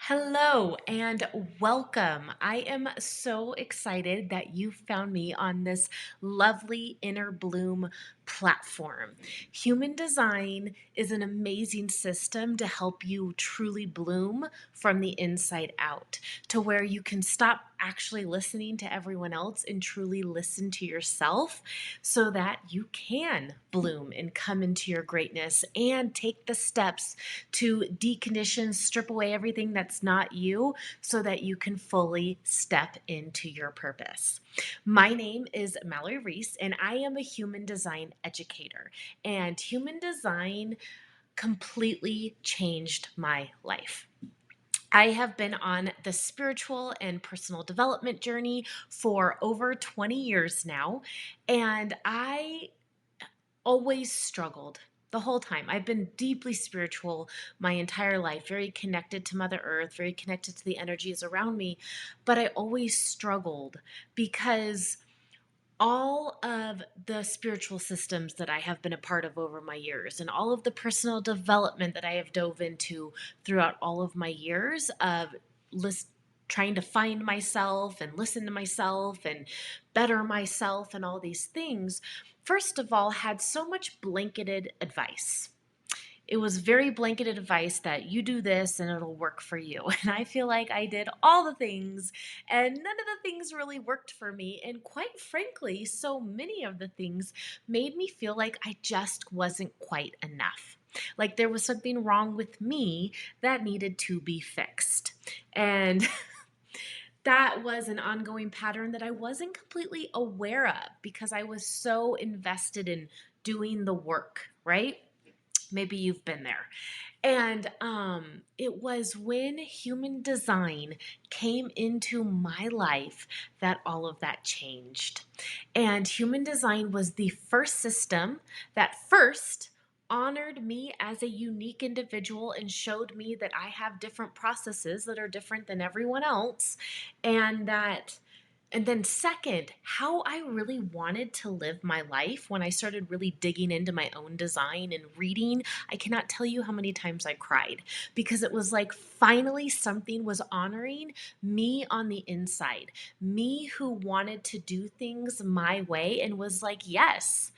Hello and welcome. I am so excited that you found me on this lovely Inner Bloom platform. Human design is an amazing system to help you truly bloom from the inside out, to where you can stop actually listening to everyone else and truly listen to yourself so that you can bloom and come into your greatness and take the steps to decondition, strip away everything that's not you so that you can fully step into your purpose. My name is Mallory Riess, and I am a human design educator. And human design completely changed my life. I have been on the spiritual and personal development journey for over 20 years now, and I always struggled the whole time. I've been deeply spiritual my entire life, very connected to Mother Earth, very connected to the energies around me, but I always struggled because all of the spiritual systems that I have been a part of over my years and all of the personal development that I have dove into throughout all of my years of list, trying to find myself and listen to myself and better myself and all these things, first of all, had so much blanketed advice. It was very blanketed advice that you do this and it'll work for you. And I feel like I did all the things and none of the things really worked for me. And quite frankly, so many of the things made me feel like I just wasn't quite enough. Like there was something wrong with me that needed to be fixed. And that was an ongoing pattern that I wasn't completely aware of because I was so invested in doing the work, right? Maybe you've been there. And it was when human design came into my life that all of that changed. And human design was the first system that first honored me as a unique individual and showed me that I have different processes that are different than everyone else. And that and then, second, how I really wanted to live my life when I started really digging into my own design and reading. I cannot tell you how many times I cried because it was like finally something was honoring me on the inside, me who wanted to do things my way and was like, yes.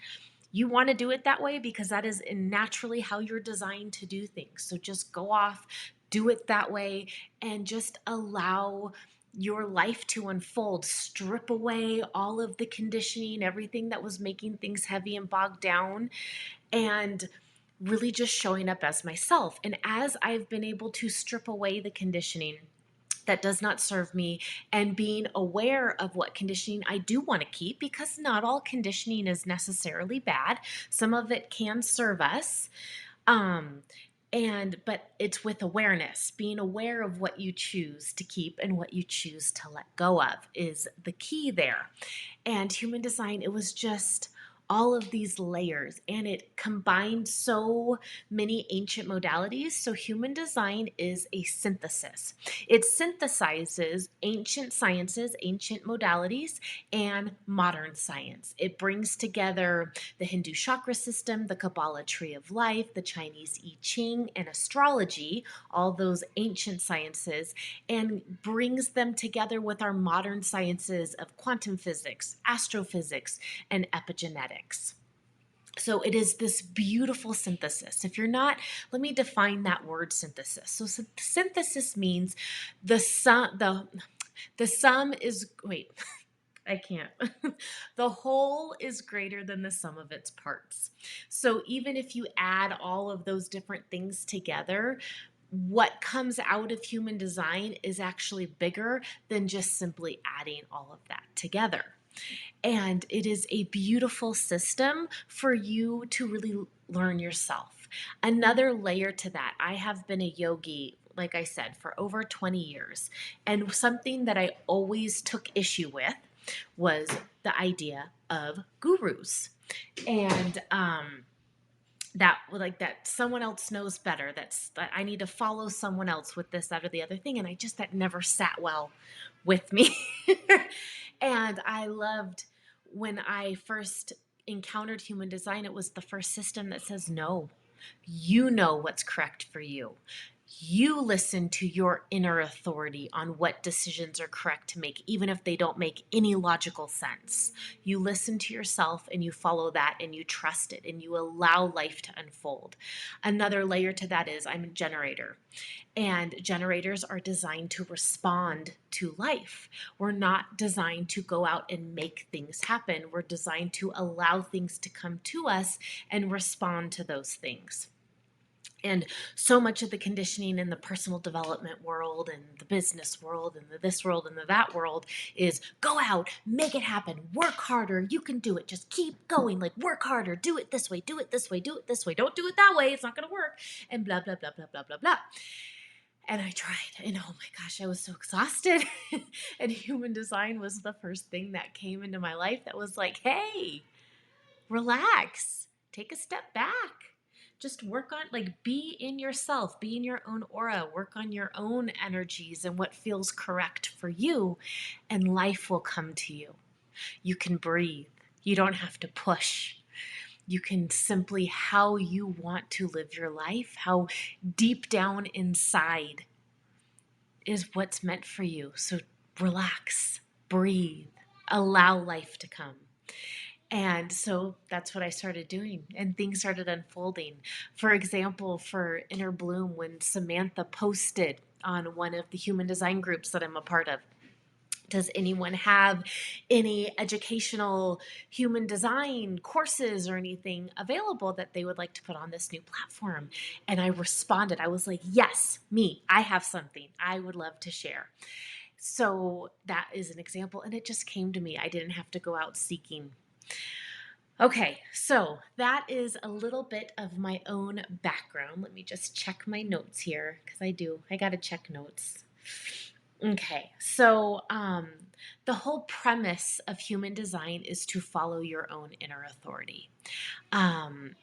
You want to do it that way because that is naturally how you're designed to do things. So just go off, do it that way, and just allow your life to unfold. Strip away all of the conditioning, everything that was making things heavy and bogged down, and really just showing up as myself. And as I've been able to strip away the conditioning that does not serve me and being aware of what conditioning I do want to keep, because not all conditioning is necessarily bad. Some of it can serve us. Um, but it's with awareness. Being aware of what you choose to keep and what you choose to let go of is the key there. And human design, it was just all of these layers, and it combined so many ancient modalities. So human design is a synthesis. It synthesizes ancient sciences, ancient modalities, and modern science. It brings together the Hindu chakra system, the Kabbalah tree of life, the Chinese I Ching, and astrology, all those ancient sciences, and brings them together with our modern sciences of quantum physics, astrophysics, and epigenetics. So it is this beautiful synthesis. If you're not, let me define that word synthesis. So synthesis means the sum, the sum is, wait, I can't. The whole is greater than the sum of its parts. So even if you add all of those different things together, what comes out of human design is actually bigger than just simply adding all of that together. And it is a beautiful system for you to really learn yourself. Another layer to that, I have been a yogi, like I said, for over 20 years. And something that I always took issue with was the idea of gurus. And that someone else knows better, that I need to follow someone else with this, that, or the other thing. And that never sat well with me. And I loved when I first encountered human design, it was the first system that says no. You know what's correct for you. You listen to your inner authority on what decisions are correct to make, even if they don't make any logical sense. You listen to yourself and you follow that and you trust it and you allow life to unfold. Another layer to that is I'm a generator, and generators are designed to respond to life. We're not designed to go out and make things happen. We're designed to allow things to come to us and respond to those things. And so much of the conditioning in the personal development world and the business world and the this world and the that world is go out, make it happen, work harder, you can do it, just keep going, like work harder, do it this way, do it this way, do it this way, don't do it that way, it's not going to work, and blah, blah, blah, blah, blah, blah, blah. And I tried, and oh my gosh, I was so exhausted. And human design was the first thing that came into my life that was like, hey, relax, take a step back. Just work on, like, be in yourself, be in your own aura, work on your own energies and what feels correct for you, and life will come to you. You can breathe. You don't have to push. You can simply how you want to live your life, how deep down inside is what's meant for you. So relax, breathe, allow life to come. And so that's what I started doing, and things started unfolding. For example, for Inner Bloom, when Samantha posted on one of the human design groups that I'm a part of, does anyone have any educational human design courses or anything available that they would like to put on this new platform? And I responded, I was like, yes, me, I have something I would love to share. So that is an example, and it just came to me. I didn't have to go out seeking. Okay, so that is a little bit of my own background. Let me just check my notes here because I got to check notes. Okay, so the whole premise of human design is to follow your own inner authority. Um,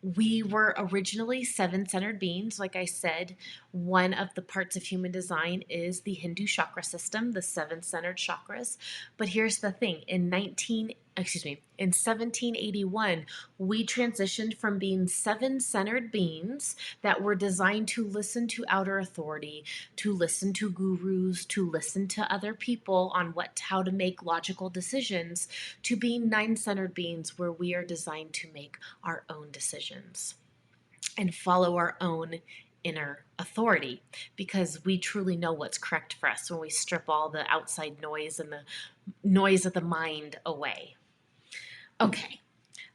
we were originally seven-centered beings. Like I said, one of the parts of human design is the Hindu chakra system, the seven-centered chakras. But here's the thing: in 1781, we transitioned from being seven-centered beings that were designed to listen to outer authority, to listen to gurus, to listen to other people on how to make logical decisions, to being nine-centered beings where we are designed to make our own decisions and follow our own inner authority, because we truly know what's correct for us when we strip all the outside noise and the noise of the mind away. Okay,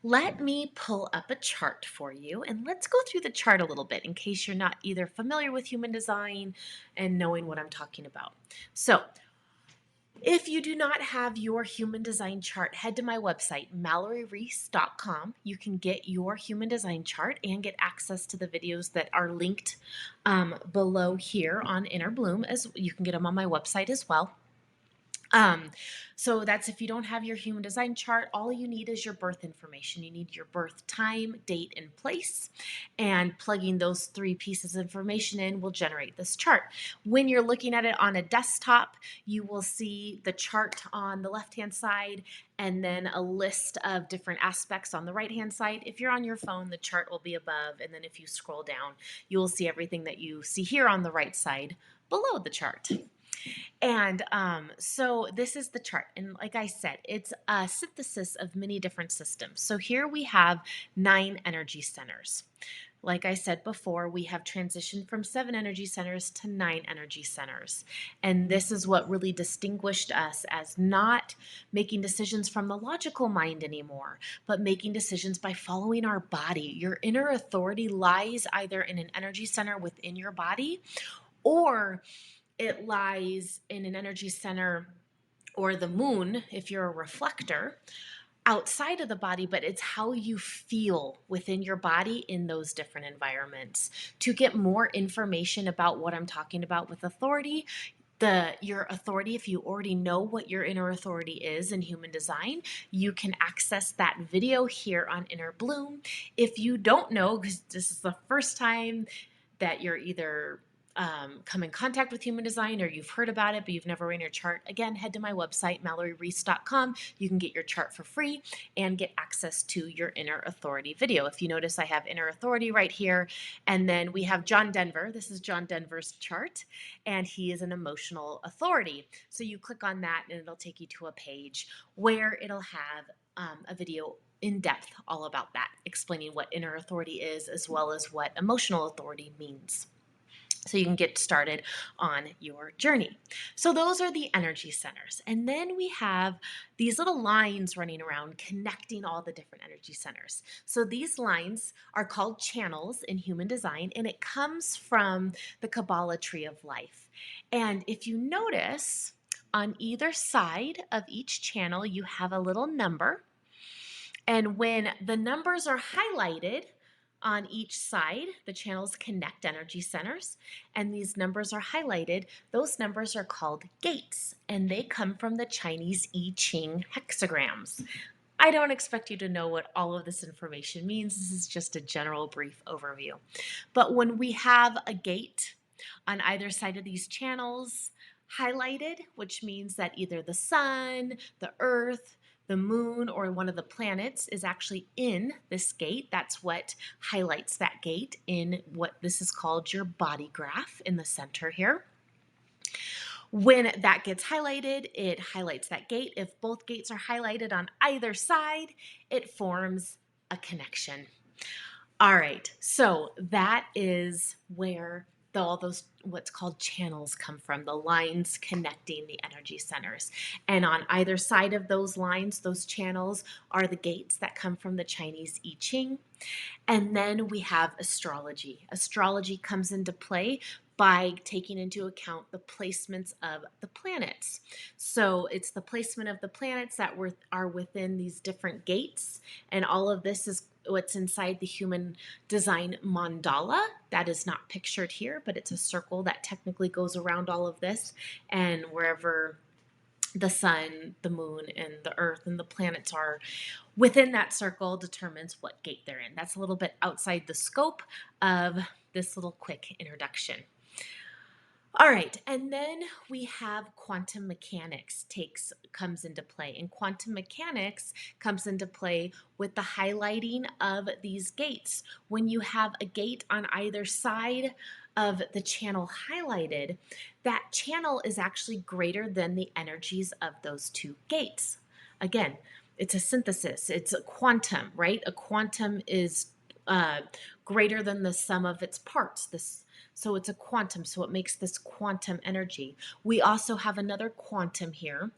let me pull up a chart for you, and let's go through the chart a little bit in case you're not either familiar with human design and knowing what I'm talking about. So if you do not have your human design chart, head to my website, MalloryRiess.com. You can get your human design chart and get access to the videos that are linked below here on Inner Bloom. As you can get them on my website as well. So that's if you don't have your human design chart, all you need is your birth information. You need your birth time, date, and place, and plugging those three pieces of information in will generate this chart. When you're looking at it on a desktop, you will see the chart on the left-hand side and then a list of different aspects on the right-hand side. If you're on your phone, the chart will be above, and then if you scroll down, you will see everything that you see here on the right side below the chart. And so this is the chart. And like I said, it's a synthesis of many different systems. So here we have 9 energy centers. Like I said before, we have transitioned from 7 energy centers to 9 energy centers. And this is what really distinguished us as not making decisions from the logical mind anymore, but making decisions by following our body. Your inner authority lies either in an energy center within your body, or it lies in an energy center or the moon, if you're a reflector, outside of the body, but it's how you feel within your body in those different environments. To get more information about what I'm talking about with authority, your authority, if you already know what your inner authority is in human design, you can access that video here on Inner Bloom. If you don't know, because this is the first time that you're either come in contact with human design, or you've heard about it but you've never ran your chart, again, head to my website, MalloryRiess.com. You can get your chart for free and get access to your Inner Authority video. If you notice, I have Inner Authority right here. And then we have John Denver. This is John Denver's chart, and he is an emotional authority. So you click on that and it'll take you to a page where it'll have a video in depth all about that, explaining what inner authority is as well as what emotional authority means. So you can get started on your journey. So those are the energy centers. And then we have these little lines running around connecting all the different energy centers. So these lines are called channels in human design, and it comes from the Kabbalah tree of life. And if you notice, on either side of each channel, you have a little number. And when the numbers are highlighted on each side, the channels connect energy centers, and these numbers are highlighted. Those numbers are called gates, and they come from the Chinese I Ching hexagrams. I don't expect you to know what all of this information means. This is just a general brief overview. But when we have a gate on either side of these channels highlighted, which means that either the sun, the earth, the moon, or one of the planets is actually in this gate. That's what highlights that gate in what this is called your body graph in the center here. When that gets highlighted, it highlights that gate. If both gates are highlighted on either side, it forms a connection. All right, so that is where all those what's called channels come from, the lines connecting the energy centers. And on either side of those lines, those channels are the gates that come from the Chinese I Ching. And then we have astrology. Astrology comes into play by taking into account the placements of the planets. So it's the placement of the planets that are within these different gates. And all of this is what's inside the human design mandala. That is not pictured here, but it's a circle that technically goes around all of this. And wherever the sun, the moon, and the earth and the planets are within that circle determines what gate they're in. That's a little bit outside the scope of this little quick introduction. All right, and then we have quantum mechanics comes into play. And quantum mechanics comes into play with the highlighting of these gates. When you have a gate on either side of the channel highlighted, that channel is actually greater than the energies of those two gates. Again, it's a synthesis. It's a quantum, right? A quantum is greater than the sum of its parts. So it's a quantum, so it makes this quantum energy. We also have another quantum here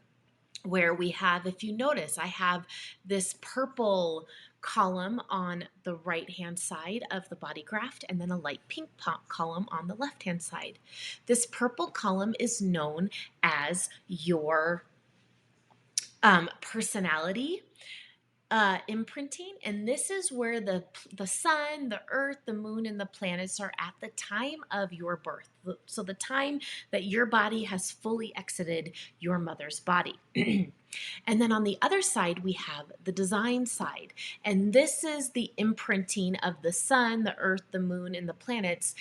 where we have, if you notice, I have this purple column on the right-hand side of the body graph and then a light pink column on the left-hand side. This purple column is known as your personality imprinting, and this is where the sun, the earth, the moon, and the planets are at the time of your birth. So the time that your body has fully exited your mother's body. And then on the other side, we have the design side, and this is the imprinting of the sun, the earth, the moon, and the planets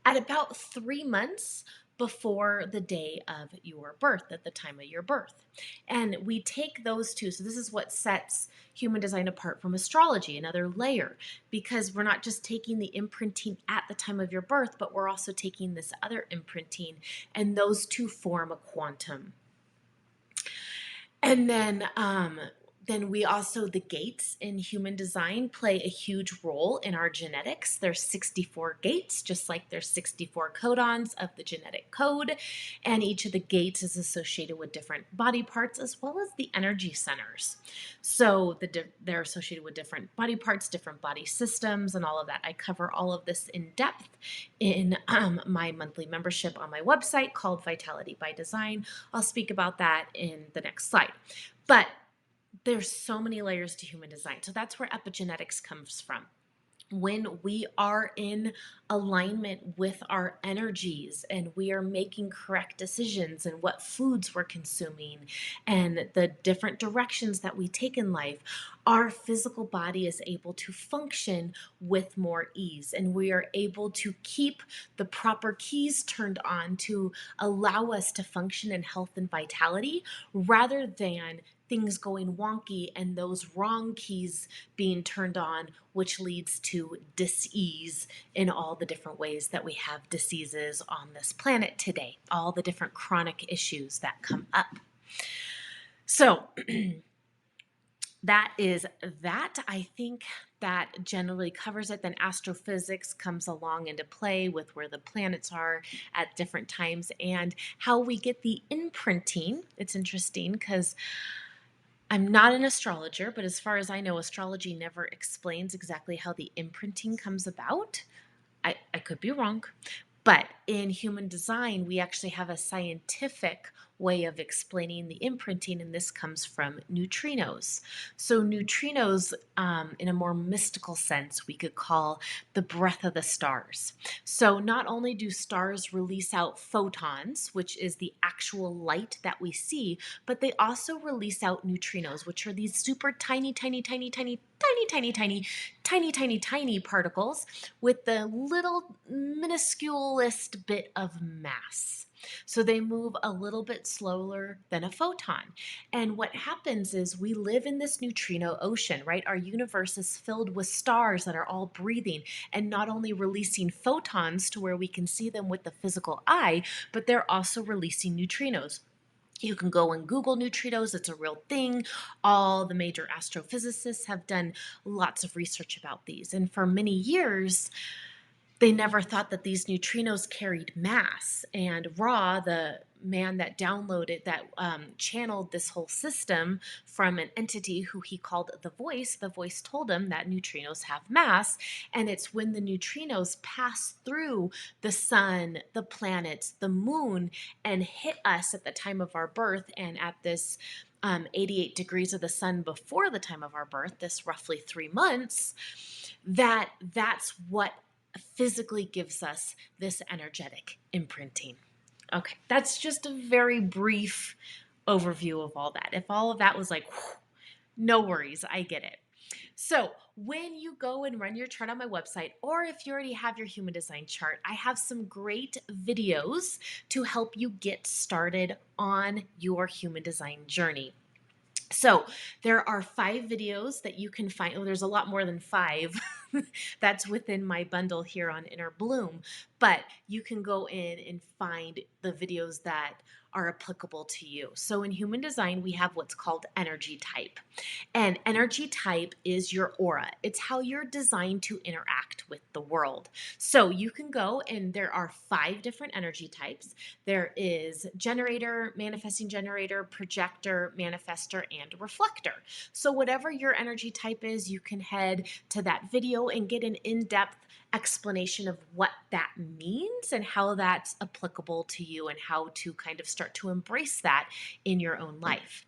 at about 3 months before the day of your birth, at the time of your birth. And we take those two. So this is what sets human design apart from astrology, another layer, because we're not just taking the imprinting at the time of your birth, but we're also taking this other imprinting, and those two form a quantum. And then we also, the gates in human design play a huge role in our genetics. There's 64 gates, just like there's 64 codons of the genetic code. And each of the gates is associated with different body parts as well as the energy centers. So they're associated with different body parts, different body systems, and all of that. I cover all of this in depth in my monthly membership on my website called Vitality by Design. I'll speak about that in the next slide. But there's so many layers to human design. So that's where epigenetics comes from. When we are in alignment with our energies and we are making correct decisions and what foods we're consuming and the different directions that we take in life, our physical body is able to function with more ease, and we are able to keep the proper keys turned on to allow us to function in health and vitality rather than things going wonky and those wrong keys being turned on, which leads to dis-ease in all the different ways that we have diseases on this planet today, all the different chronic issues that come up. So that is that. I think that generally covers it. Then astrophysics comes along into play with where the planets are at different times and how we get the imprinting. It's interesting because I'm not an astrologer, but as far as I know, astrology never explains exactly how the imprinting comes about. I could be wrong. But in human design, we actually have a scientific way of explaining the imprinting, and this comes from neutrinos. So, neutrinos, in a more mystical sense, we could call the breath of the stars. So, not only do stars release out photons, which is the actual light that we see, but they also release out neutrinos, which are these super tiny, tiny, tiny, tiny, tiny, tiny, tiny, tiny, tiny, tiny particles with the little minusculest bit of mass. So they move a little bit slower than a photon. And what happens is we live in this neutrino ocean, right? Our universe is filled with stars that are all breathing and not only releasing photons to where we can see them with the physical eye, but they're also releasing neutrinos. You can go and Google neutrinos, it's a real thing. All the major astrophysicists have done lots of research about these. And for many years, they never thought that these neutrinos carried mass. And Ra, the man that downloaded, that channeled this whole system from an entity who he called the voice told him that neutrinos have mass. And it's when the neutrinos pass through the sun, the planets, the moon, and hit us at the time of our birth and at this 88 degrees of the sun before the time of our birth, this roughly 3 months, that's what physically gives us this energetic imprinting. Okay, that's just a very brief overview of all that. If all of that was like, whew, no worries, I get it. So, when you go and run your chart on my website, or if you already have your human design chart, I have some great videos to help you get started on your human design journey. So there are 5 videos that you can find. Oh, there's a lot more than 5 that's within my bundle here on Inner Bloom, but you can go in and find the videos that are applicable to you. So in human design, we have what's called energy type. And energy type is your aura. It's how you're designed to interact with the world. So you can go and there are 5 different energy types. There is generator, manifesting generator, projector, manifester, and reflector. So whatever your energy type is, you can head to that video and get an in-depth explanation of what that means and how that's applicable to you and how to kind of start to embrace that in your own life.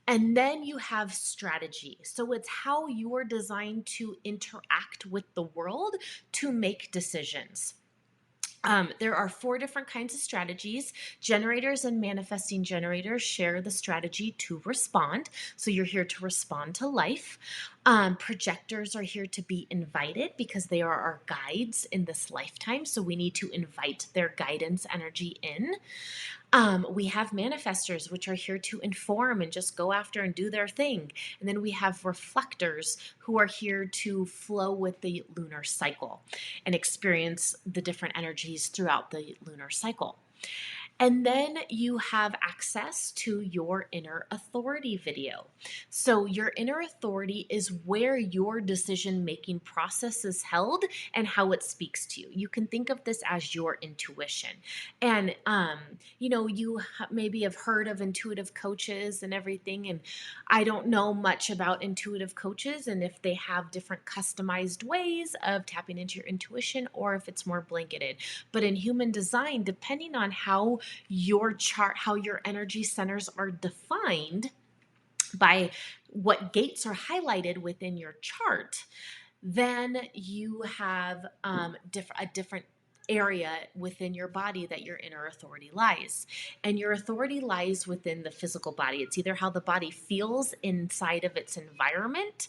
And then you have strategy. So it's how you are designed to interact with the world to make decisions. There are 4 different kinds of strategies. Generators and manifesting generators share the strategy to respond. So you're here to respond to life. Projectors are here to be invited because they are our guides in this lifetime. So we need to invite their guidance energy in. We have manifestors, which are here to inform and just go after and do their thing. And then we have reflectors who are here to flow with the lunar cycle and experience the different energies throughout the lunar cycle. And then you have access to your inner authority video. So, your inner authority is where your decision making process is held and how it speaks to you. You can think of this as your intuition. And, you maybe have heard of intuitive coaches and everything. And I don't know much about intuitive coaches and if they have different customized ways of tapping into your intuition or if it's more blanketed. But in human design, depending on how your chart, how your energy centers are defined by what gates are highlighted within your chart, then you have a different area within your body that your inner authority lies. And your authority lies within the physical body. It's either how the body feels inside of its environment,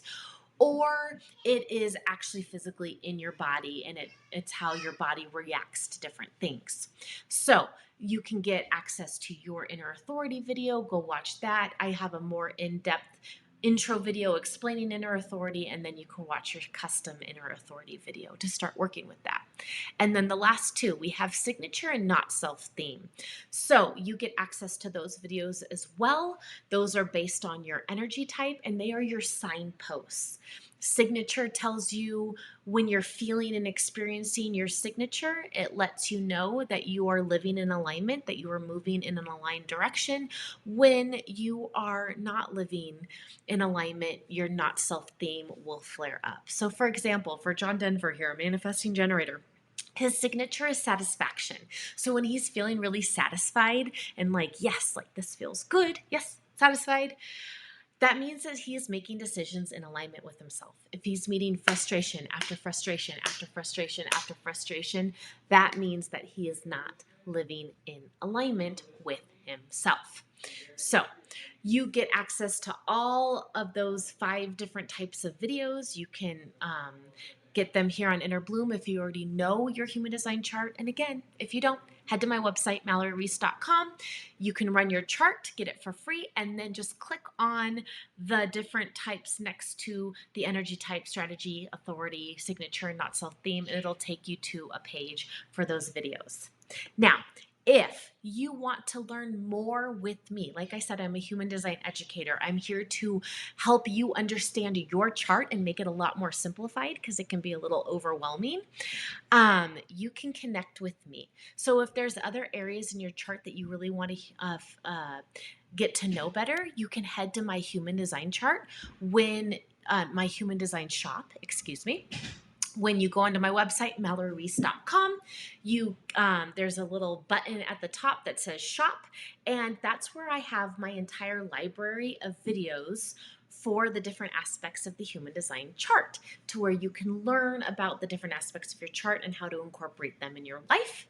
or it is actually physically in your body, and it's how your body reacts to different things. So you can get access to your inner authority video. Go watch that. I have a more in-depth intro video explaining inner authority, and then you can watch your custom inner authority video to start working with that. And then the last two, we have signature and not self theme. So you get access to those videos as well. Those are based on your energy type, and they are your signposts. Signature tells you when you're feeling and experiencing your signature. It lets you know that you are living in alignment, that you are moving in an aligned direction. When you are not living in alignment, your not self theme will flare up. So, for example, for John Denver here, a manifesting generator, his signature is satisfaction. So when he's feeling really satisfied and like, yes, like this feels good, yes, satisfied, that means that he is making decisions in alignment with himself. If he's meeting frustration after frustration after frustration after frustration, that means that he is not living in alignment with himself. So you get access to all of those 5 different types of videos. You can get them here on Inner Bloom if you already know your human design chart. And again, if you don't, head to my website, MalloryRiess.com. You can run your chart, get it for free, and then just click on the different types next to the energy type, strategy, authority, signature, and not self theme, and it'll take you to a page for those videos. Now, if you want to learn more with me, like I said, I'm a human design educator. I'm here to help you understand your chart and make it a lot more simplified because it can be a little overwhelming. You can connect with me. So if there's other areas in your chart that you really want to get to know better, you can head to my human design chart when my human design shop, excuse me. When you go onto my website, MalloryRiess.com, there's a little button at the top that says shop, and that's where I have my entire library of videos for the different aspects of the human design chart, to where you can learn about the different aspects of your chart and how to incorporate them in your life.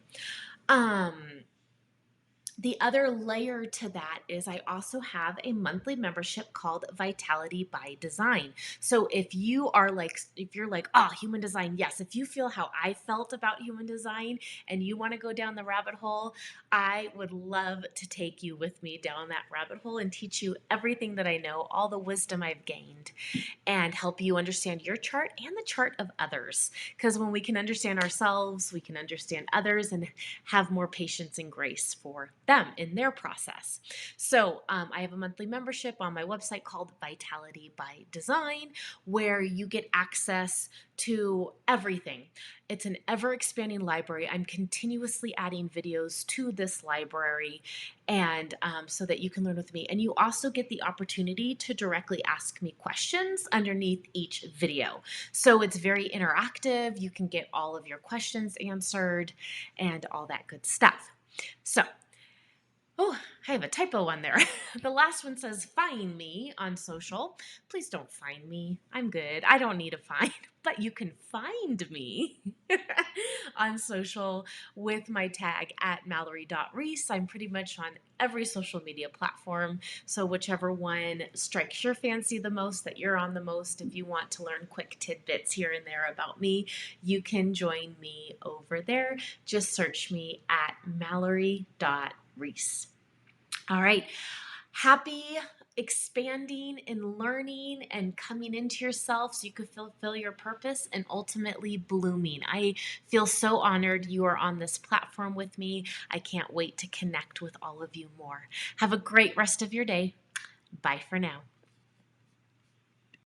The other layer to that is I also have a monthly membership called Vitality by Design. So if you're like, oh, human design, yes. If you feel how I felt about human design and you want to go down the rabbit hole, I would love to take you with me down that rabbit hole and teach you everything that I know, all the wisdom I've gained, and help you understand your chart and the chart of others. Because when we can understand ourselves, we can understand others and have more patience and grace for them in their process. So I have a monthly membership on my website called Vitality by Design, where you get access to everything. It's an ever expanding library. I'm continuously adding videos to this library, and so that you can learn with me. And you also get the opportunity to directly ask me questions underneath each video. So it's very interactive. You can get all of your questions answered and all that good stuff. So, oh, I have a typo on there. The last one says find me on social. Please don't find me. I'm good. I don't need a find, but you can find me on social with my tag at Mallory.Riess. I'm pretty much on every social media platform. So whichever one strikes your fancy the most, that you're on the most, if you want to learn quick tidbits here and there about me, you can join me over there. Just search me at Mallory.Riess. All right. Happy expanding and learning and coming into yourself so you can fulfill your purpose and ultimately blooming. I feel so honored you are on this platform with me. I can't wait to connect with all of you more. Have a great rest of your day. Bye for now.